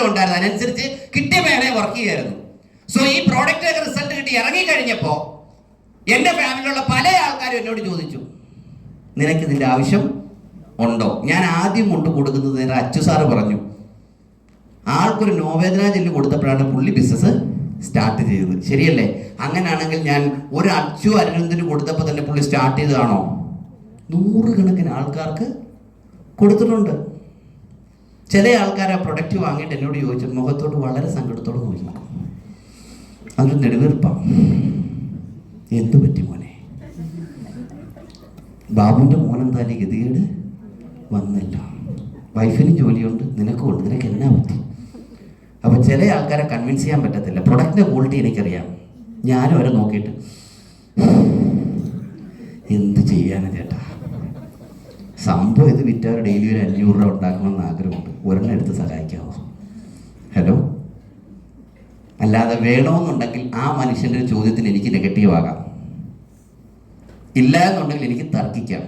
ആഗ്രഹം ഉണ്ടായിരുന്നു. അതിനനുസരിച്ച് കിട്ടിയ മേഖല വർക്ക് ചെയ്യായിരുന്നു. സോ ഈ പ്രോഡക്റ്റ് റിസൾട്ട് കിട്ടി ഇറങ്ങിക്കഴിഞ്ഞപ്പോൾ എൻ്റെ ഫാമിലിയിലുള്ള പല ആൾക്കാരും എന്നോട് ചോദിച്ചു, നിനക്ക് ഇതിൻ്റെ ആവശ്യം ഉണ്ടോ? ഞാൻ ആദ്യം കൊണ്ട് കൊടുക്കുന്നത് നേരെ അച്ചു സാറ് പറഞ്ഞു, ആൾക്കൊരു നോവേദന ജെല്ല് കൊടുത്തപ്പോഴാണ് പുള്ളി ബിസിനസ് സ്റ്റാർട്ട് ചെയ്തത്. ശരിയല്ലേ? അങ്ങനെയാണെങ്കിൽ ഞാൻ ഒരു അച്ചു അരവിന്ദിന് കൊടുത്തപ്പോൾ തന്നെ പുള്ളി സ്റ്റാർട്ട് ചെയ്തതാണോ? 100 കണക്കിന് ആൾക്കാർക്ക് കൊടുത്തിട്ടുണ്ട്. ചില ആൾക്കാർ ആ പ്രൊഡക്റ്റ് വാങ്ങിയിട്ട് എന്നോട് ചോദിച്ചു, മുഖത്തോട് വളരെ സങ്കടത്തോടെ നോക്കി, അതൊരു നെടുവീർപ്പാണ്. എന്തു പറ്റി മോനെ? ബാബുവിൻ്റെ മോനെന്തായാലും ഗതികേട് വന്നില്ല, വൈഫിനും ജോലിയുണ്ട്, നിനക്കും ഉണ്ട്, നിനക്ക് എന്നാ പറ്റി? അപ്പോൾ ചില ആൾക്കാരെ കൺവിൻസ് ചെയ്യാൻ പറ്റത്തില്ല. പ്രൊഡക്റ്റിൻ്റെ ക്വാളിറ്റി എനിക്കറിയാം. ഞാനും അവരെ നോക്കിയിട്ട് എന്ത് ചെയ്യാനാണ് ചേട്ടാ, സംഭവം ഇത് വിറ്റാൽ ഡെയിലി ഒരു 500 രൂപ ഉണ്ടാക്കണമെന്ന് ആഗ്രഹമുണ്ട്, ഒരെണ്ണം എടുത്ത് സഹായിക്കാമോ? ഹലോ? അല്ലാതെ വേണമെന്നുണ്ടെങ്കിൽ ആ മനുഷ്യൻ്റെ ചോദ്യത്തിന് എനിക്ക് നെഗറ്റീവ് ആകാം, ഇല്ല എന്നുണ്ടെങ്കിൽ എനിക്ക് തർക്കിക്കാം.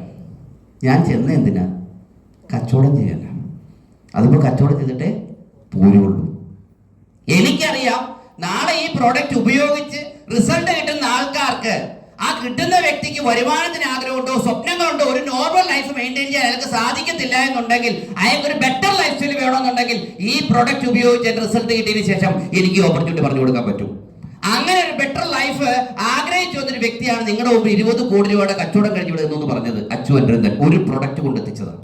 ഞാൻ ചെന്ന എന്തിനാ? കച്ചവടം ചെയ്യാനാണ്. അതിപ്പോൾ കച്ചവടം ചെയ്തിട്ടേ പോരുള്ളൂ. എനിക്കറിയാം നാളെ ഈ പ്രോഡക്റ്റ് ഉപയോഗിച്ച് റിസൾട്ട് കിട്ടുന്ന ആൾക്കാർക്ക്, ആ കിട്ടുന്ന വ്യക്തിക്ക് വരുമാനത്തിന് ആഗ്രഹമുണ്ടോ, സ്വപ്നങ്ങളുണ്ടോ, ഒരു നോർമൽ ലൈഫ് മെയിൻറ്റെയിൻ ചെയ്യാൻ അയാൾക്ക് സാധിക്കത്തില്ല എന്നുണ്ടെങ്കിൽ, അയാൾക്കൊരു ബെറ്റർ ലൈഫ് സ്റ്റൈൽ വേണമെന്നുണ്ടെങ്കിൽ ഈ പ്രോഡക്റ്റ് ഉപയോഗിച്ച് റിസൾട്ട് കിട്ടിയതിന് ശേഷം എനിക്ക് ഓപ്പർച്യൂണിറ്റി പറഞ്ഞു കൊടുക്കാൻ പറ്റും. അങ്ങനെ ഒരു ബെറ്റർ ലൈഫ് ആഗ്രഹിച്ചു വന്നൊരു വ്യക്തിയാണ് നിങ്ങളുടെ മുമ്പ് 20 കോടി രൂപയുടെ കച്ചവടം കഴിഞ്ഞു വിടുന്നു പറഞ്ഞത് അച്ചു അരവിന്ദൻ. ഒരു പ്രൊഡക്റ്റ് കൊണ്ടെത്തിച്ചതാണ്.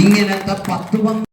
ഇങ്ങനത്തെ 10